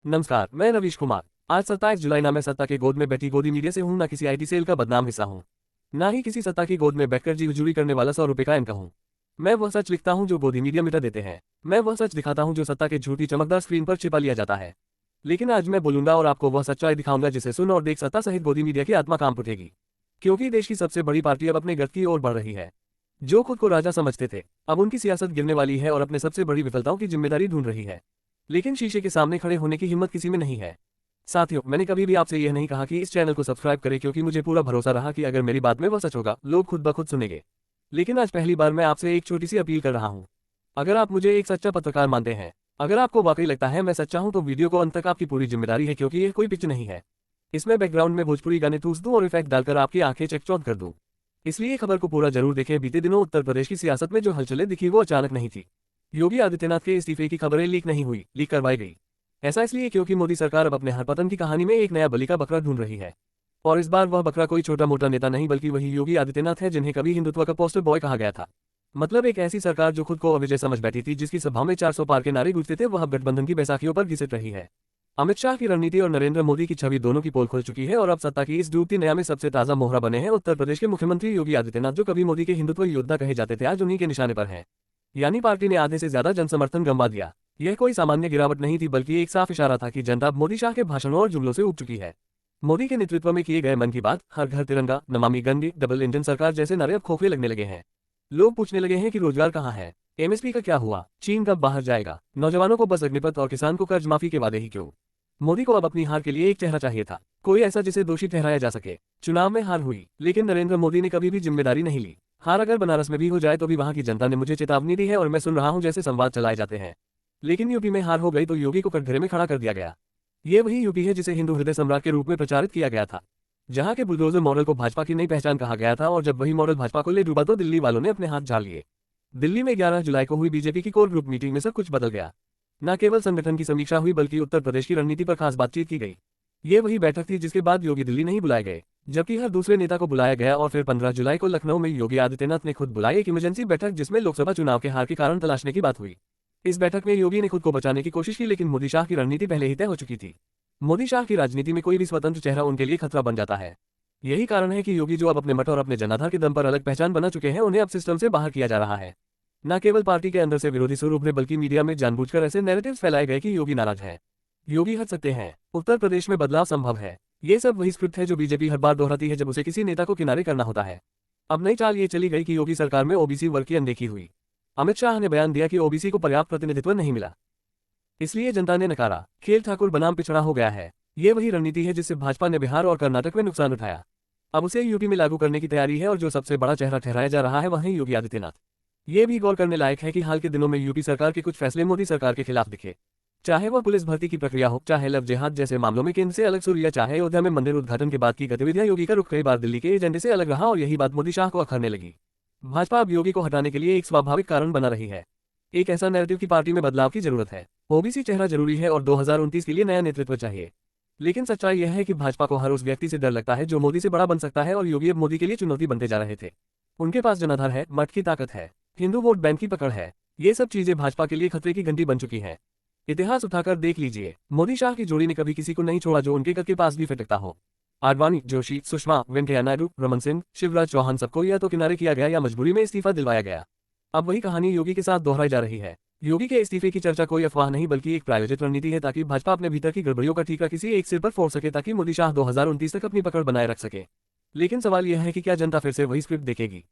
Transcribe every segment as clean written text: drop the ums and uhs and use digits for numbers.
नमस्कार, मैं रवीश कुमार। आज 27 जुलाई ना मैं सत्ता के गोद में बैठी गोदी मीडिया से हूँ, ना किसी आईटी सेल का बदनाम हिस्सा हूँ, ना ही किसी सत्ता की गोद में बैठकर जी हुजूरी करने वाला 100 रुपए का एंकर हूँ। मैं वह सच लिखता हूँ जो गोदी मीडिया मिटा देते हैं। मैं वह सच दिखाता हूँ जो सत्ता के झूठी चमकदार स्क्रीन पर छिपा लिया जाता है। लेकिन आज मैं बोलूंगा और आपको वह सच्चाई दिखाऊंगा जिसे सुन और देख सत्ता सहित गोदी मीडिया की आत्मा कांप उठेगी। क्योंकि देश की सबसे बड़ी पार्टी अब अपने गत की ओर बढ़ रही है। जो खुद को राजा समझते थे, अब उनकी सियासत गिरने वाली है और अपने सबसे बड़ी विफलताओं की जिम्मेदारी ढूंढ रही है। लेकिन शीशे के सामने खड़े होने की हिम्मत किसी में नहीं है। साथियों, मैंने कभी भी आपसे यह नहीं कहा कि इस चैनल को सब्सक्राइब करें, क्योंकि मुझे पूरा भरोसा रहा कि अगर मेरी बात में वह सच होगा, लोग खुद ब खुद सुनेंगे। लेकिन आज पहली बार मैं आपसे एक छोटी सी अपील कर रहा हूँ। अगर आप मुझे एक सच्चा पत्रकार मानते हैं, अगर आपको वाकई लगता है मैं सच्चा हूं, तो वीडियो को अंत तक आपकी पूरी जिम्मेदारी है, क्योंकि यह कोई पिच नहीं है। इसमें बैकग्राउंड में भोजपुरी गाने ठूस दूं और इफेक्ट डालकर आपकी आंखें चकचौंध कर दूं। इसलिए खबर को पूरा जरूर देखें। बीते दिनों उत्तर प्रदेश की सियासत में जो हलचलें दिखी वो अचानक नहीं थी। योगी आदित्यनाथ के इस्तीफे की खबरें लीक नहीं हुई, लीक करवाई गई। ऐसा इसलिए क्योंकि मोदी सरकार अब अपने हर पतन की कहानी में एक नया बलि का बकरा ढूंढ रही है। और इस बार वह बकरा कोई छोटा मोटा नेता नहीं, बल्कि वही योगी आदित्यनाथ है जिन्हें कभी हिंदुत्व का पोस्टर बॉय कहा गया था। मतलब एक ऐसी सरकार जो खुद को अविजय समझ बैठी थी, जिसकी सभा में 400 पार के नारे गूंजते थे, वह अब गठबंधन की बैसाखियों पर घिसट रही है। अमित शाह की रणनीति और नरेंद्र मोदी की छवि दोनों की पोल खुल चुकी है और अब सत्ता की इस डूबती नया में सबसे ताजा मोहरा बने हैं उत्तर प्रदेश के मुख्यमंत्री योगी आदित्यनाथ, जो कभी मोदी के हिंदुत्व योद्धा कहे जाते थे, आज उन्हीं के निशाने पर हैं। यानी पार्टी ने आधे से ज्यादा जनसमर्थन गंवा दिया। यह कोई सामान्य गिरावट नहीं थी, बल्कि एक साफ इशारा था कि जनता अब मोदी शाह के भाषणों और जुमलों से उब चुकी है। मोदी के नेतृत्व में किए गए मन की बात, हर घर तिरंगा, नमामि गंगे, डबल इंजन सरकार जैसे नारे अब खोखले लगने लगे हैं। लोग पूछने लगे हैं कि रोजगार कहाँ है, एमएसपी का क्या हुआ, चीन कब बाहर जाएगा, नौजवानों को बस अग्निपथ और किसान को कर्ज माफी के वादे ही क्यों। मोदी को अब अपनी हार के लिए एक चेहरा चाहिए था, कोई ऐसा जिसे दोषी ठहराया जा सके। चुनाव में हार हुई, लेकिन नरेंद्र मोदी ने कभी भी जिम्मेदारी नहीं ली। हार अगर बनारस में भी हो जाए तो भी वहां की जनता ने मुझे चेतावनी दी है और मैं सुन रहा हूं जैसे संवाद चलाए जाते हैं। लेकिन यूपी में हार हो गई तो योगी को कटघरे में खड़ा कर दिया गया। ये वही यूपी है जिसे हिंदू हृदय सम्राट के रूप में प्रचारित किया गया था, जहां के बुलडोजर मॉडल को भाजपा की नई पहचान कहा गया था। और जब वही मॉडल भाजपा को ले डूबा तो दिल्ली वालों ने अपने हाथ झाड़ लिए। दिल्ली में 11 जुलाई को हुई बीजेपी की कोर ग्रुप मीटिंग में सब कुछ बदल गया। न केवल संगठन की समीक्षा हुई, बल्कि उत्तर प्रदेश की रणनीति पर खास बातचीत की गई। ये वही बैठक थी जिसके बाद योगी दिल्ली नहीं बुलाए गए, जबकि हर दूसरे नेता को बुलाया गया। और फिर 15 जुलाई को लखनऊ में योगी आदित्यनाथ ने खुद बुलाई एक इमरजेंसी बैठक, जिसमें लोकसभा चुनाव के हार के कारण तलाशने की बात हुई। इस बैठक में योगी ने खुद को बचाने की कोशिश की, लेकिन मोदी शाह की रणनीति पहले ही तय हो चुकी थी। मोदी शाह की राजनीति में कोई भी स्वतंत्र चेहरा उनके लिए खतरा बन जाता है। यही कारण है कि योगी, जो अब अपने मठ और अपने जनाधार के दम पर अलग पहचान बना चुके हैं, उन्हें अब सिस्टम से बाहर किया जा रहा है। न केवल पार्टी के अंदर से विरोधी सुर उभरे, बल्कि मीडिया में जानबूझकर ऐसे नैरेटिव्स फैलाए गए कि योगी नाराज है, योगी हट सकते हैं, उत्तर प्रदेश में बदलाव संभव है। ये सब वही स्क्रिप्ट है जो बीजेपी हर बार दोहराती है जब उसे किसी नेता को किनारे करना होता है। अब नई चाल ये चली गई कि योगी सरकार में ओबीसी वर्ग की अनदेखी हुई। अमित शाह ने बयान दिया कि ओबीसी को पर्याप्त प्रतिनिधित्व नहीं मिला, इसलिए जनता ने नकारा। खेल ठाकुर बनाम पिछड़ा हो गया है। ये वही रणनीति है जिससे भाजपा ने बिहार और कर्नाटक में नुकसान उठाया। अब उसे यूपी में लागू करने की तैयारी है और जो सबसे बड़ा चेहरा ठहराया जा रहा है वह है योगी आदित्यनाथ। ये भी गौर करने लायक है कि हाल के दिनों में यूपी सरकार के कुछ फैसले मोदी सरकार के खिलाफ दिखे। चाहे वह पुलिस भर्ती की प्रक्रिया हो, चाहे लव जिहाद जैसे मामलों में केंद्र से अलग सुर, या चाहे अयोध्या में मंदिर उद्घाटन के बाद की गतिविधियां, योगी का रुख कई बार दिल्ली के एजेंडे से अलग रहा और यही बात मोदी शाह को अखरने लगी। भाजपा अब योगी को हटाने के लिए एक स्वाभाविक कारण बना रही है। एक ऐसा नैरेटिव की पार्टी में बदलाव की जरूरत है, ओबीसी चेहरा जरूरी है और 2029 के लिए नया नेतृत्व चाहिए। लेकिन सच्चाई यह है कि भाजपा को हर उस व्यक्ति से डर लगता है जो मोदी से बड़ा बन सकता है, और योगी अब मोदी के लिए चुनौती बनते जा रहे थे। उनके पास जनाधार है, मठ की ताकत है, हिंदू वोट बैंक की पकड़ है। ये सब चीजें भाजपा के लिए खतरे की घंटी बन चुकी हैं। इतिहास उठाकर देख लीजिए, मोदी शाह की जोड़ी ने कभी किसी को नहीं छोड़ा जो उनके कद के पास भी फिटकता हो। आडवाणी, जोशी, सुषमा, वेंकैया नायडू, रमन सिंह, शिवराज चौहान, सबको या तो किनारे किया गया या मजबूरी में इस्तीफा दिलवाया गया। अब वही कहानी योगी के साथ दोहराई जा रही है। योगी के इस्तीफे की चर्चा कोई अफवाह नहीं, बल्कि एक प्रायोजित रणनीति है, ताकि भाजपा अपने भीतर की गड़बड़ियों का ठीकरा किसी एक सिर पर फोड़ सके, ताकि मोदी शाह 2029 तक अपनी पकड़ बनाए रख सके। लेकिन सवाल यह है कि क्या जनता फिर से वही स्क्रिप्ट देखेगी।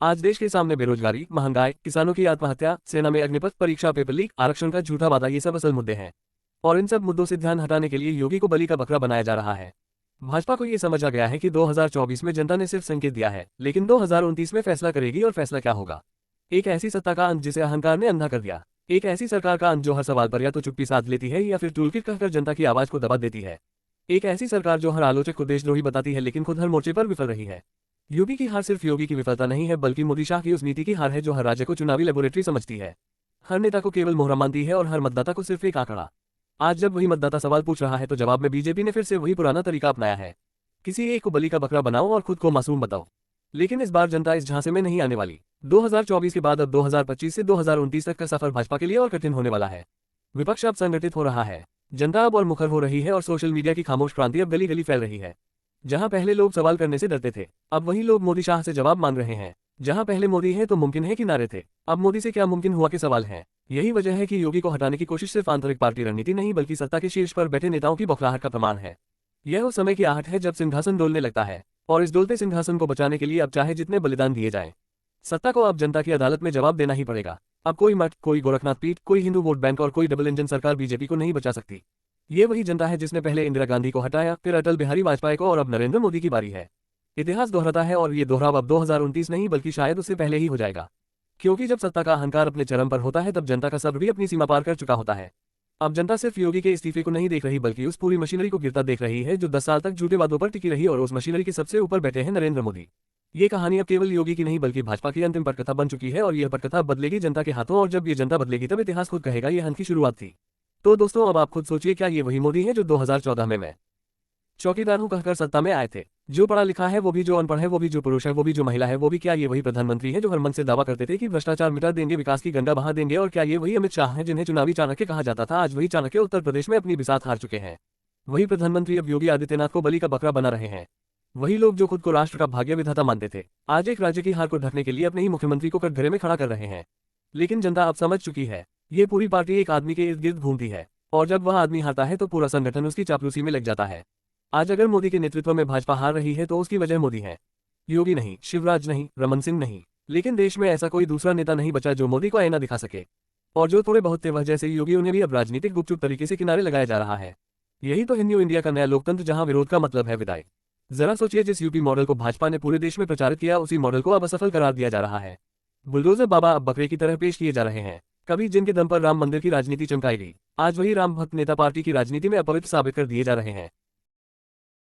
आज देश के सामने बेरोजगारी, महंगाई, किसानों की आत्महत्या, सेना में अग्निपथ, परीक्षा पेपर लीक, आरक्षण का झूठा वादा, ये सब असल मुद्दे हैं। और इन सब मुद्दों से ध्यान हटाने के लिए योगी को बलि का बकरा बनाया जा रहा है। भाजपा को ये समझ आ गया है कि 2024 में जनता ने सिर्फ संकेत दिया है, लेकिन 2029 में फैसला करेगी। और फैसला क्या होगा? एक ऐसी सत्ता का अंत जिसे अहंकार ने अंधा कर दिया। एक ऐसी सरकार का अंत जो हर सवाल पर या तो चुप्पी साध लेती है या फिर टूलकिट कहकर जनता की आवाज को दबा देती है। एक ऐसी सरकार जो हर आलोचक को देशद्रोही बताती है, लेकिन खुद हर मोर्चे पर विफल रही है। यूपी की हार सिर्फ योगी की विफलता नहीं है, बल्कि मोदी शाह की उस नीति की हार है जो हर राज्य को चुनावी लेबोरेटरी समझती है, हर नेता को केवल मोहरा मानती है और हर मतदाता को सिर्फ एक आंकड़ा। आज जब वही मतदाता सवाल पूछ रहा है तो जवाब में बीजेपी ने फिर से वही पुराना तरीका अपनाया है, किसी एक को बलि का बकरा बनाओ और खुद को मासूम बताओ। लेकिन इस बार जनता इस झांसे में नहीं आने वाली। 2024 के बाद अब 2025 से 2029 तक का सफर भाजपा के लिए और कठिन होने वाला है। विपक्ष अब संगठित हो रहा है, जनता अब और मुखर हो रही है और सोशल मीडिया की खामोश क्रांति अब गली गली फैल रही है। जहां पहले लोग सवाल करने से डरते थे, अब वही लोग मोदी शाह से जवाब मांग रहे हैं। जहां पहले मोदी है तो मुमकिन है कि नारे थे, अब मोदी से क्या मुमकिन हुआ के सवाल हैं। यही वजह है कि योगी को हटाने की कोशिश सिर्फ आंतरिक पार्टी रणनीति नहीं बल्कि सत्ता के शीर्ष पर बैठे नेताओं की बौखलाहट का प्रमाण है। यह उस समय की आहट है जब सिंहासन डोलने लगता है, और इस डोलते सिंहासन को बचाने के लिए अब चाहे जितने बलिदान दिए जाएं, सत्ता को अब जनता की अदालत में जवाब देना ही पड़ेगा। अब कोई मठ, कोई गोरखनाथ पीठ, कोई हिंदू वोट बैंक और कोई डबल इंजन सरकार बीजेपी को नहीं बचा सकती। ये वही जनता है जिसने पहले इंदिरा गांधी को हटाया, फिर अटल बिहारी वाजपेयी को और अब नरेंद्र मोदी की बारी है। इतिहास दोहराता है और ये दोहराव अब 2029 नहीं बल्कि शायद उससे पहले ही हो जाएगा। क्योंकि जब सत्ता का अहंकार अपने चरम पर होता है तब जनता का सब्र भी अपनी सीमा पार कर चुका होता है। अब जनता सिर्फ योगी के इस्तीफे को नहीं देख रही बल्कि उस पूरी मशीनरी को गिरता देख रही है जो 10 साल तक झूठे वादों पर टिकी रही और उस मशीनरी के सबसे ऊपर बैठे हैं नरेंद्र मोदी। ये कहानी अब केवल योगी की नहीं बल्कि भाजपा की अंतिम पटकथा बन चुकी है और यह पटकथा बदलेगी जनता के हाथों, और जब ये जनता बदलेगी तब इतिहास खुद कहेगा ये अंत की शुरुआत थी। तो दोस्तों, अब आप खुद सोचिए, क्या ये वही मोदी है जो 2014 में मैं चौकीदार हूं कहकर सत्ता में आए थे? जो पढ़ा लिखा है वो भी, जो अनपढ़ है वो भी, जो पुरुष है वो भी, जो महिला है वो भी, क्या ये वही प्रधानमंत्री है जो हर मन से दावा करते थे कि भ्रष्टाचार मिटा देंगे, विकास की गंगा बहा देंगे? और क्या ये वही अमित शाह है जिन्हें चुनावी चाणक्य कहा जाता था? आज वही चाणक्य उत्तर प्रदेश में अपनी बिसात हार चुके हैं। वही प्रधानमंत्री अब योगी आदित्यनाथ को बलि का बकरा बना रहे हैं। वही लोग जो खुद को राष्ट्र का भाग्य विधाता मानते थे, आज एक राज्य की हार को ढकने के लिए अपने ही मुख्यमंत्री को कटघरे में खड़ा कर रहे हैं। लेकिन जनता अब समझ चुकी है, ये पूरी पार्टी एक आदमी के इर्द गिर्द घूमती है, और जब वह आदमी हारता है तो पूरा संगठन उसकी चापलूसी में लग जाता है। आज अगर मोदी के नेतृत्व में भाजपा हार रही है तो उसकी वजह मोदी है, योगी नहीं, शिवराज नहीं, रमन सिंह नहीं। लेकिन देश में ऐसा कोई दूसरा नेता नहीं बचा जो मोदी को आईना दिखा सके, और जो थोड़े बहुत थे वह जैसे योगी उन्हें भी अब राजनीतिक गुपचुप तरीके से किनारे लगाया जा रहा है। यही तो है न्यू इंडिया का नया लोकतंत्र, जहां विरोध का मतलब है विदाई। जरा सोचिए, जिस यूपी मॉडल को भाजपा ने पूरे देश में प्रचारित किया उसी मॉडल को अब असफल करार दिया जा रहा है। बुलडोजर बाबा अब बकरे की तरह पेश किए जा रहे हैं। कभी जिनके दम पर राम मंदिर की राजनीति चमकाई गई, आज वही राम भक्त नेता पार्टी की राजनीति में अपवित्र साबित कर दिए जा रहे हैं।